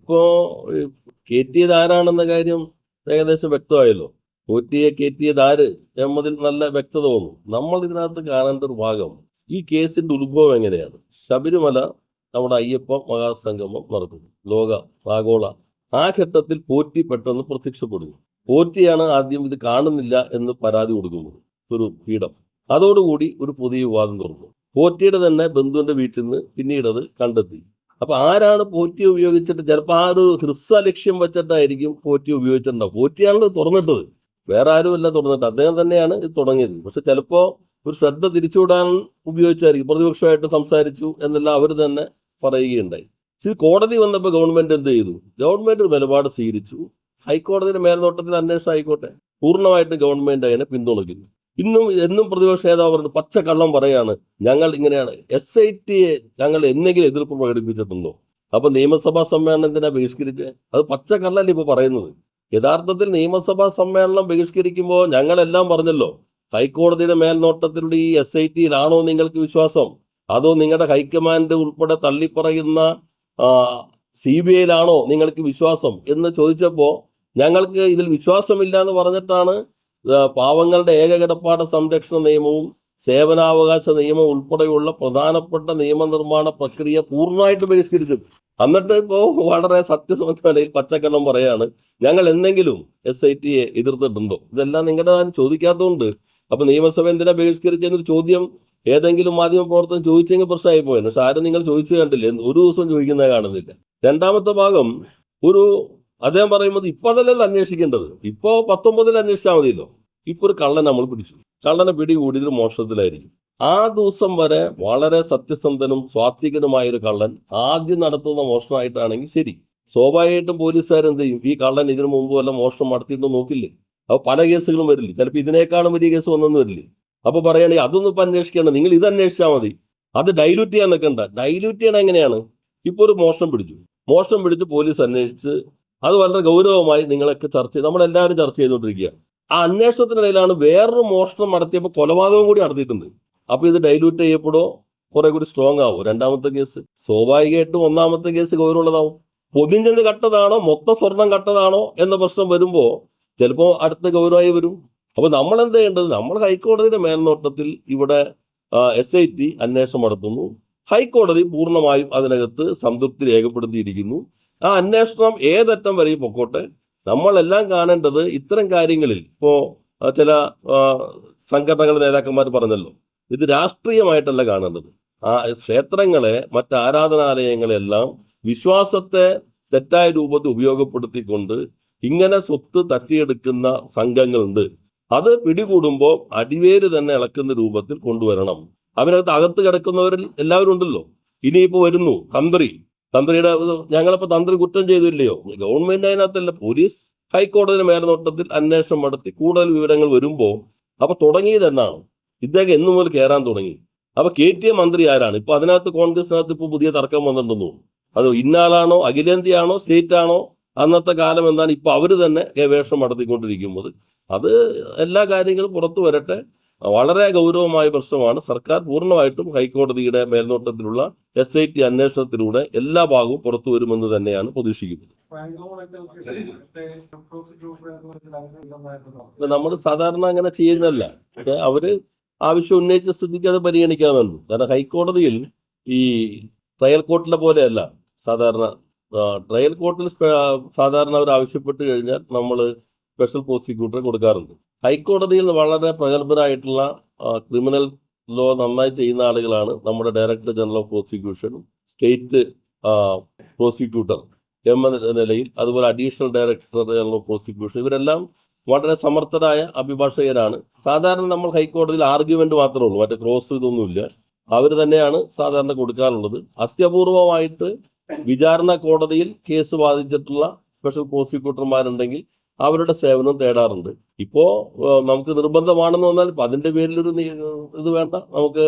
ഇതിപ്പോ കയറ്റിയത് ആരാണെന്ന കാര്യം ഏകദേശം വ്യക്തമായല്ലോ. പോറ്റിയെ കയറ്റിയത് ആര് എന്നതിൽ നല്ല വ്യക്തത തോന്നും. നമ്മൾ ഇതിനകത്ത് കാണേണ്ട ഒരു ഭാഗം ഈ കേസിന്റെ ഉത്ഭവം എങ്ങനെയാണ്. ശബരിമല നമ്മുടെ അയ്യപ്പ മഹാസംഗമം നടക്കുന്നു, ലോക ആഗോള. ആ ഘട്ടത്തിൽ പോറ്റി പെട്ടെന്ന് പ്രത്യക്ഷപ്പെടുന്നു. പോറ്റിയാണ് ആദ്യം ഇത് കാണുന്നില്ല എന്ന് പരാതി കൊടുക്കുന്നത്, ഒരു പീഠം. അതോടുകൂടി ഒരു പുതിയ വിവാദം തുറന്നു. പോറ്റിയുടെ തന്നെ ബന്ധുവിന്റെ വീട്ടിൽ നിന്ന് പിന്നീട് അത് കണ്ടെത്തി. അപ്പൊ ആരാണ് പോറ്റിയെ ഉപയോഗിച്ചിട്ട്, ചിലപ്പോൾ ആ ഒരു ഹ്രസ്വ ലക്ഷ്യം വെച്ചിട്ടായിരിക്കും പോറ്റിയെ ഉപയോഗിച്ചിട്ടുണ്ടാവും. പോറ്റിയാണല്ലോ തുറന്നിട്ടത്, വേറെ ആരുമല്ല തുറന്നിട്ട്, അദ്ദേഹം തന്നെയാണ് ഇത് തുടങ്ങിയത്. പക്ഷെ ചിലപ്പോ ഒരു ശ്രദ്ധ തിരിച്ചുവിടാൻ ഉപയോഗിച്ചായിരിക്കും. പ്രതിപക്ഷമായിട്ട് സംസാരിച്ചു എന്നെല്ലാം അവർ തന്നെ പറയുകയുണ്ടായി. ഇത് കോടതി വന്നപ്പോൾ ഗവൺമെന്റ് എന്ത് ചെയ്തു? ഗവൺമെന്റ് നിലപാട് സ്വീകരിച്ചു. ഹൈക്കോടതിയുടെ മേൽനോട്ടത്തിൽ അന്വേഷണം ആയിക്കോട്ടെ, പൂർണ്ണമായിട്ടും ഗവൺമെന്റ് അതിനെ പിന്തുണയ്ക്കുന്നു. എന്നും പ്രതിപക്ഷ നേതാവ് പറഞ്ഞു, പച്ചക്കള്ളം പറയാണ്, ഞങ്ങൾ ഇങ്ങനെയാണ്. SIT ഞങ്ങൾ എന്തെങ്കിലും എതിർപ്പ് പ്രകടിപ്പിച്ചിട്ടുണ്ടോ? അപ്പൊ നിയമസഭാ സമ്മേളനം എന്തിനാ ബഹിഷ്കരിച്ചത്? അത് പച്ചക്കള്ളല്ലേ ഇപ്പൊ പറയുന്നത്. യഥാർത്ഥത്തിൽ നിയമസഭാ സമ്മേളനം ബഹിഷ്കരിക്കുമ്പോൾ ഞങ്ങളെല്ലാം പറഞ്ഞല്ലോ, ഹൈക്കോടതിയുടെ മേൽനോട്ടത്തിലൂടെ ഈ SIT-യിലാണോ നിങ്ങൾക്ക് വിശ്വാസം, അതോ നിങ്ങളുടെ ഹൈക്കമാൻഡ് ഉൾപ്പെടെ തള്ളിപ്പറയുന്ന CBI-യിലാണോ നിങ്ങൾക്ക് വിശ്വാസം എന്ന് ചോദിച്ചപ്പോൾ ഞങ്ങൾക്ക് ഇതിൽ വിശ്വാസമില്ല എന്ന് പറഞ്ഞിട്ടാണ് പാവങ്ങളുടെ ഏകകിടപ്പാട സംരക്ഷണ നിയമവും സേവനാവകാശ നിയമം ഉൾപ്പെടെയുള്ള പ്രധാനപ്പെട്ട നിയമനിർമ്മാണ പ്രക്രിയ പൂർണ്ണമായിട്ട് ബഹിഷ്കരിച്ചു. എന്നിട്ട് ഇപ്പോൾ വളരെ സത്യസന്ധതയിൽ പച്ചക്കള്ളം പറയാണ്, ഞങ്ങൾ എന്തെങ്കിലും SIT-യെ എതിർത്തിട്ടുണ്ടോ? ഇതെല്ലാം നിങ്ങളുടെ ചോദിക്കാത്തതുകൊണ്ട്. അപ്പൊ നിയമസഭ എന്തിനാ ബഹിഷ്കരിച്ചെന്നൊരു ചോദ്യം ഏതെങ്കിലും മാധ്യമ പ്രവർത്തനം ചോദിച്ചെങ്കിൽ പ്രശ്നമായി പോയത്. പക്ഷെ ആരും നിങ്ങൾ ചോദിച്ചു കണ്ടില്ല, ഒരു ദിവസം ചോദിക്കുന്നത് കാണുന്നില്ല. രണ്ടാമത്തെ ഭാഗം, അദ്ദേഹം പറയുന്നത് ഇപ്പൊ അതല്ലല്ലോ അന്വേഷിക്കേണ്ടത്, ഇപ്പോ 19 അന്വേഷിച്ചാൽ മതിയല്ലോ. ഇപ്പൊ ഒരു കള്ളനെ നമ്മൾ പിടിച്ചു, കള്ളനെ പിടികൂടിയത് മോഷണത്തിലായിരിക്കും. ആ ദിവസം വരെ വളരെ സത്യസന്ധനും സ്വാത്വികനുമായ ഒരു കള്ളൻ ആദ്യം നടത്തുന്ന മോഷണമായിട്ടാണെങ്കിൽ ശരി, സ്വാഭാവികമായിട്ടും പോലീസുകാരെന്ത് ചെയ്യും? ഈ കള്ളൻ ഇതിനു മുമ്പ് വല്ല മോഷണം നടത്തിയിട്ട് നോക്കില്ലേ? അപ്പൊ പല കേസുകളും വരില്ലേ, ചിലപ്പോൾ ഇതിനേക്കാളും വലിയ കേസ് വന്നെന്ന് വരില്ലേ? അപ്പൊ പറയുകയാണെങ്കിൽ അതൊന്നും ഇപ്പൊ അന്വേഷിക്കേണ്ട, നിങ്ങൾ ഇത് അന്വേഷിച്ചാൽ മതി, അത് ഡൈല്യൂട്ട് ചെയ്യാൻ നിൽക്കണ്ട. ഡൈല്യൂട്ട് ചെയ്യണം എങ്ങനെയാണ്? ഇപ്പൊ ഒരു മോഷണം പിടിച്ചു പോലീസ് അന്വേഷിച്ച് അത് വളരെ ഗൗരവമായി നിങ്ങളൊക്കെ നമ്മളെല്ലാവരും ചർച്ച ചെയ്തുകൊണ്ടിരിക്കുകയാണ്. ആ അന്വേഷണത്തിനിടയിലാണ് വേറൊരു മോഷണം നടത്തിയപ്പോൾ കൊലപാതകം കൂടി നടത്തിയിട്ടുണ്ട്. അപ്പൊ ഇത് ഡൈല്യൂട്ട് ചെയ്യപ്പെടോ കുറെ കൂടി സ്ട്രോങ് ആവും രണ്ടാമത്തെ കേസ്. സ്വാഭാവികമായിട്ടും ഒന്നാമത്തെ കേസ് ഗൗരവമുള്ളതാവും. പൊതിഞ്ഞെന്ന് കട്ടതാണോ മൊത്തം സ്വർണം കട്ടതാണോ എന്ന പ്രശ്നം വരുമ്പോ ചിലപ്പോ അടുത്ത ഗൗരവമായി വരും. അപ്പൊ നമ്മൾ എന്ത് ചെയ്യേണ്ടത്? നമ്മൾ ഹൈക്കോടതിയുടെ മേൽനോട്ടത്തിൽ ഇവിടെ SIT അന്വേഷണം നടത്തുന്നു. ഹൈക്കോടതി പൂർണ്ണമായും അതിനകത്ത് സംതൃപ്തി രേഖപ്പെടുത്തിയിരിക്കുന്നു. ആ അന്വേഷണം ഏതറ്റം വരെയും പൊക്കോട്ടെ. നമ്മളെല്ലാം കാണേണ്ടത് ഇത്തരം കാര്യങ്ങളിൽ, ഇപ്പോ ചില സംഘടനകളുടെ നേതാക്കന്മാർ പറഞ്ഞല്ലോ, ഇത് രാഷ്ട്രീയമായിട്ടല്ല കാണേണ്ടത്. ആ ക്ഷേത്രങ്ങളെ, മറ്റ് ആരാധനാലയങ്ങളെല്ലാം വിശ്വാസത്തെ തെറ്റായ രൂപത്തിൽ ഉപയോഗപ്പെടുത്തിക്കൊണ്ട് ഇങ്ങനെ സ്വത്ത് തട്ടിയെടുക്കുന്ന സംഘങ്ങളുണ്ട്. അത് പിടികൂടുമ്പോൾ അടിവേര് തന്നെ ഇളക്കുന്ന രൂപത്തിൽ കൊണ്ടുവരണം. അതിനകത്ത് അകത്ത് കിടക്കുന്നവരിൽ എല്ലാവരും ഉണ്ടല്ലോ. ഇനിയിപ്പോ വരുന്നു തന്ത്രിയുടെ ഞങ്ങളിപ്പോ തന്ത്രി കുറ്റം ചെയ്തില്ലയോ? ഗവൺമെന്റ് അതിനകത്തല്ല, പോലീസ് ഹൈക്കോടതിയുടെ മേൽനോട്ടത്തിൽ അന്വേഷണം നടത്തി കൂടുതൽ വിവരങ്ങൾ വരുമ്പോൾ അപ്പൊ തുടങ്ങിയത് എന്നാണ് ഇദ്ദേഹം എന്നു മുതൽ കയറാൻ തുടങ്ങി. അപ്പൊ KTA മന്ത്രി ആരാണ്? ഇപ്പൊ അതിനകത്ത് കോൺഗ്രസിനകത്ത് ഇപ്പൊ പുതിയ തർക്കം വന്നിട്ടുണ്ടെന്നു. അത് ഇന്നാളാണോ, അഖിലേന്ത്യാണോ, സ്റ്റേറ്റ് ആണോ, അന്നത്തെ കാലം എന്നാണ് ഇപ്പൊ അവര് തന്നെ ഗവേഷണം നടത്തിക്കൊണ്ടിരിക്കുന്നത്. അത് എല്ലാ കാര്യങ്ങളും പുറത്തു വരട്ടെ. വളരെ ഗൗരവമായ പ്രശ്നമാണ്. സർക്കാർ പൂർണ്ണമായിട്ടും ഹൈക്കോടതിയുടെ മേൽനോട്ടത്തിലുള്ള SIT അന്വേഷണത്തിലൂടെ എല്ലാ ഭാഗവും പുറത്തു വരുമെന്ന് തന്നെയാണ് പ്രതീക്ഷിക്കുന്നത്. നമ്മൾ സാധാരണ അങ്ങനെ ചെയ്യുന്നതല്ല. അവര് ആവശ്യം ഉന്നയിച്ച സ്ഥിതിക്ക് അത് പരിഗണിക്കാമെന്നു. കാരണം ഹൈക്കോടതിയിൽ ഈ ട്രയൽ കോർട്ടിലെ പോലെയല്ല സാധാരണ. ട്രയൽ കോർട്ടിൽ സാധാരണ അവർ ആവശ്യപ്പെട്ട് കഴിഞ്ഞാൽ നമ്മൾ സ്പെഷ്യൽ പ്രോസിക്യൂട്ടറെ കൊടുക്കാറുണ്ട്. ഹൈക്കോടതിയിൽ വളരെ പ്രഗത്ഭരായിട്ടുള്ള ക്രിമിനൽ ലോ നന്നായി ചെയ്യുന്ന ആളുകളാണ് നമ്മുടെ ഡയറക്ടർ ജനറൽ ഓഫ് പ്രോസിക്യൂഷനും സ്റ്റേറ്റ് പ്രോസിക്യൂട്ടർ എന്ന നിലയിൽ, അതുപോലെ additional director general of prosecution, ഇവരെല്ലാം വളരെ സമർത്ഥരായ അഭിഭാഷകരാണ്. സാധാരണ നമ്മൾ ഹൈക്കോടതിയിൽ ആർഗ്യുമെന്റ് മാത്രമേ ഉള്ളൂ, മറ്റേ ക്രോസ് ഇതൊന്നുമില്ല. അവർ തന്നെയാണ് സാധാരണ കൊടുക്കാറുള്ളത്. അത്യപൂർവമായിട്ട് വിചാരണ കോടതിയിൽ കേസ് ബാധിച്ചിട്ടുള്ള സ്പെഷ്യൽ പ്രോസിക്യൂട്ടർമാരുണ്ടെങ്കിൽ അവരുടെ സേവനം തേടാറുണ്ട്. ഇപ്പോ നമുക്ക് നിർബന്ധമാണെന്ന് വന്നാൽ അതിന്റെ പേരിലൊരു ഇത് വേണ്ട. നമുക്ക്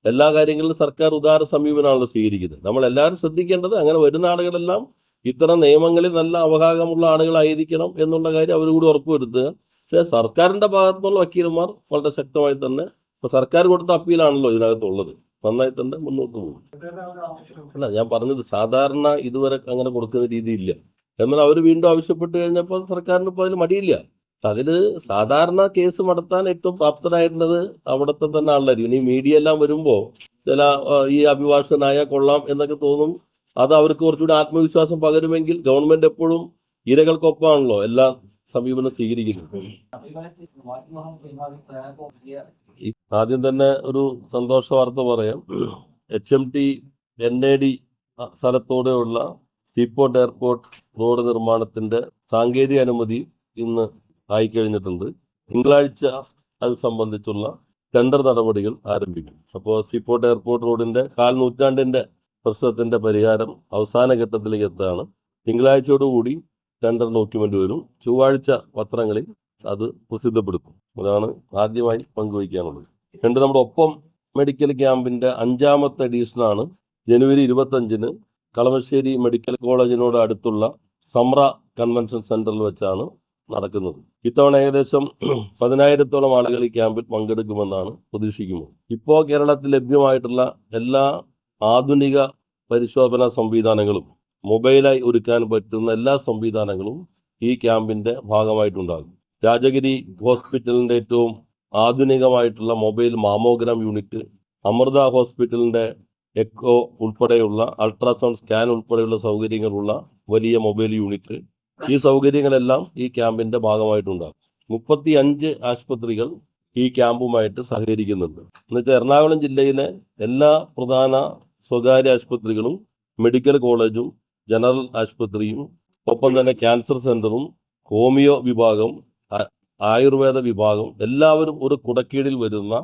എല്ലാ കാര്യങ്ങളിലും സർക്കാർ ഉദാര സമീപനമാണല്ലോ സ്വീകരിക്കുന്നത്. നമ്മൾ എല്ലാവരും ശ്രദ്ധിക്കേണ്ടത് അങ്ങനെ വരുന്ന ആളുകളെല്ലാം ഇത്തരം നിയമങ്ങളിൽ നല്ല അവഗാഹമുള്ള ആളുകളായിരിക്കണം എന്നുള്ള കാര്യം അവർ കൂടി ഉറപ്പുവരുത്തുക. പക്ഷേ സർക്കാരിന്റെ ഭാഗത്തുനിന്നുള്ള വക്കീലന്മാർ വളരെ ശക്തമായി തന്നെ, ഇപ്പൊ സർക്കാർ കൊടുത്ത അപ്പീലാണല്ലോ ഇതിനകത്തുള്ളത്, നന്നായി തന്നെ മുന്നോട്ട് പോകും. അല്ല, ഞാൻ പറഞ്ഞത് സാധാരണ ഇതുവരെ അങ്ങനെ കൊടുക്കുന്ന രീതിയില്ല. എന്നാൽ അവർ വീണ്ടും ആവശ്യപ്പെട്ട് കഴിഞ്ഞപ്പോൾ സർക്കാരിന് ഇപ്പോൾ അതിൽ മടിയില്ല. അതില് സാധാരണ കേസ് നടത്താൻ ഏറ്റവും പ്രാപ്തരായിട്ടുള്ളത് അവിടുത്തെ തന്നെ ആളായിരിക്കും. ഇനി മീഡിയ എല്ലാം വരുമ്പോൾ ചില ഈ അഭിഭാഷകനായ കൊള്ളാം എന്നൊക്കെ തോന്നും. അത് അവർക്ക് കുറച്ചുകൂടി ആത്മവിശ്വാസം പകരുമെങ്കിൽ ഗവൺമെന്റ് എപ്പോഴും ഇരകൾക്കൊപ്പമാണല്ലോ എല്ലാ സമീപനം സ്വീകരിക്കുന്നത്. ആദ്യം തന്നെ ഒരു സന്തോഷ വാർത്ത പറയാം. HMT NAD സ്ഥലത്തോടെയുള്ള സീപോർട്ട് എയർപോർട്ട് റോഡ് നിർമ്മാണത്തിന്റെ സാങ്കേതിക അനുമതി ഇന്ന് ആയിക്കഴിഞ്ഞിട്ടുണ്ട്. തിങ്കളാഴ്ച അത് സംബന്ധിച്ചുള്ള ടെൻഡർ നടപടികൾ ആരംഭിക്കും. അപ്പോൾ സീപോർട്ട് എയർപോർട്ട് റോഡിന്റെ 1/4 നൂറ്റാണ്ടിന്റെ പ്രശ്നത്തിന്റെ പരിഹാരം അവസാന ഘട്ടത്തിലേക്ക് എത്താണ്. തിങ്കളാഴ്ചയോടുകൂടി ടെൻഡർ ഡോക്യുമെന്റ് വരും. ചൊവ്വാഴ്ച പത്രങ്ങളിൽ അത് പ്രസിദ്ധപ്പെടുത്തും. അതാണ് ആദ്യമായി പങ്കുവയ്ക്കാനുള്ളത്. നമ്മുടെ ഒപ്പം മെഡിക്കൽ ക്യാമ്പിന്റെ 5ാമത്തെ എഡീഷനാണ് ജനുവരി 25-ന് കളമശ്ശേരി മെഡിക്കൽ കോളേജിനോട് അടുത്തുള്ള സമറ കൺവെൻഷൻ സെന്ററിൽ വെച്ചാണ് നടക്കുന്നത്. ഇത്തവണ ഏകദേശം 10,000-ഓളം ആളുകൾ ഈ ക്യാമ്പിൽ പങ്കെടുക്കുമെന്നാണ് പ്രതീക്ഷിക്കുന്നത്. ഇപ്പോൾ കേരളത്തിൽ ലഭ്യമായിട്ടുള്ള എല്ലാ ആധുനിക പരിശോധനാ സംവിധാനങ്ങളും മൊബൈലായി ഒരുക്കാൻ പറ്റുന്ന എല്ലാ സംവിധാനങ്ങളും ഈ ക്യാമ്പിന്റെ ഭാഗമായിട്ടുണ്ടാകും. രാജഗിരി ഹോസ്പിറ്റലിന്റെ ഏറ്റവും ആധുനികമായിട്ടുള്ള മൊബൈൽ മാമോഗ്രാം യൂണിറ്റ്, അമൃത ഹോസ്പിറ്റലിന്റെ എക്കോ ഉൾപ്പെടെയുള്ള അൾട്രാസൗണ്ട് സ്കാൻ ഉൾപ്പെടെയുള്ള സൗകര്യങ്ങളുള്ള വലിയ മൊബൈൽ യൂണിറ്റ്, ഈ സൗകര്യങ്ങളെല്ലാം ഈ ക്യാമ്പിന്റെ ഭാഗമായിട്ടുണ്ടാകും. 35 ആശുപത്രികൾ ഈ ക്യാമ്പുമായിട്ട് സഹകരിക്കുന്നുണ്ട്. എന്നുവെച്ചാൽ എറണാകുളം ജില്ലയിലെ എല്ലാ പ്രധാന സ്വകാര്യ ആശുപത്രികളും മെഡിക്കൽ കോളേജും ജനറൽ ആശുപത്രിയും ഒപ്പം തന്നെ ക്യാൻസർ സെന്ററും ഹോമിയോ വിഭാഗം ആയുർവേദ വിഭാഗം എല്ലാവരും ഒരു കുടക്കീഴിൽ വരുന്ന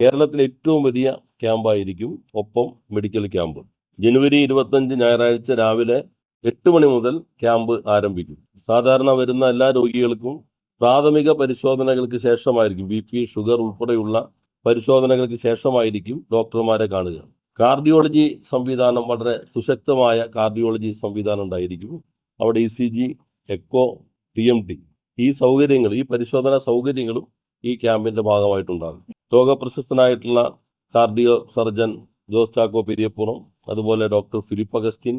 കേരളത്തിലെ ഏറ്റവും വലിയ ക്യാമ്പായിരിക്കും ഒപ്പം മെഡിക്കൽ ക്യാമ്പ്. ജനുവരി 25 ഞായറാഴ്ച രാവിലെ 8 മണി മുതൽ ക്യാമ്പ് ആരംഭിക്കും. സാധാരണ വരുന്ന എല്ലാ രോഗികൾക്കും പ്രാഥമിക പരിശോധനകൾക്ക് ശേഷമായിരിക്കും, BP, ഷുഗർ ഉൾപ്പെടെയുള്ള പരിശോധനകൾക്ക് ശേഷമായിരിക്കും ഡോക്ടർമാരെ കാണുക. കാർഡിയോളജി സംവിധാനം, വളരെ സുശക്തമായ കാർഡിയോളജി സംവിധാനം ഉണ്ടായിരിക്കും. അവിടെ ECG, എക്കോ, TMT ഈ സൗകര്യങ്ങൾ, ഈ പരിശോധനാ സൗകര്യങ്ങളും ഈ ക്യാമ്പിന്റെ ഭാഗമായിട്ടുണ്ടാകും. ലോകപ്രശസ്തനായിട്ടുള്ള കാർഡിയോ സർജൻ ജോസ് ചാക്കോ പെരിയപ്പുറം, അതുപോലെ ഡോക്ടർ ഫിലിപ്പ് അഗസ്റ്റിൻ,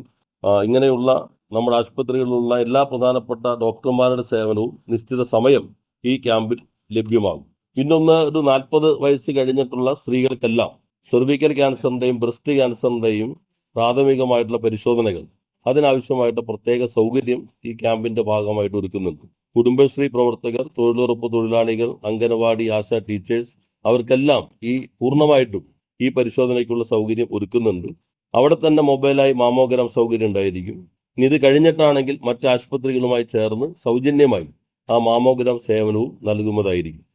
ഇങ്ങനെയുള്ള നമ്മുടെ ആശുപത്രികളിലുള്ള എല്ലാ പ്രധാനപ്പെട്ട ഡോക്ടർമാരുടെ സേവനവും നിശ്ചിത സമയം ഈ ക്യാമ്പിൽ ലഭ്യമാകും. പിന്നൊന്ന്, ഒരു 40 വയസ്സ് കഴിഞ്ഞിട്ടുള്ള സ്ത്രീകൾക്കെല്ലാം സെർവിക്കൽ ക്യാൻസറിന്റെയും ബ്രസ്റ്റ് ക്യാൻസറിന്റെയും പ്രാഥമികമായിട്ടുള്ള പരിശോധനകൾ, അതിനാവശ്യമായിട്ട് പ്രത്യേക സൗകര്യം ഈ ക്യാമ്പിന്റെ ഭാഗമായിട്ട് ഒരുക്കുന്നുണ്ട്. കുടുംബശ്രീ പ്രവർത്തകർ, തൊഴിലുറപ്പ് തൊഴിലാളികൾ, അംഗനവാടി ആശാ ടീച്ചേഴ്സ്, അവർക്കെല്ലാം പൂർണ്ണമായിട്ടും ഈ പരിശോധനയ്ക്കുള്ള സൗകര്യം ഒരുക്കുന്നുണ്ട്. അവിടെ തന്നെ മൊബൈലായി മാമോഗ്രാം സൗകര്യം ഉണ്ടായിരിക്കും. ഇനി ഇത് കഴിഞ്ഞിട്ടാണെങ്കിൽ മറ്റ് ആശുപത്രികളുമായി ചേർന്ന് സൗജന്യമായി ആ മാമോഗ്രാം സേവനവും നൽകുന്നതായിരിക്കും.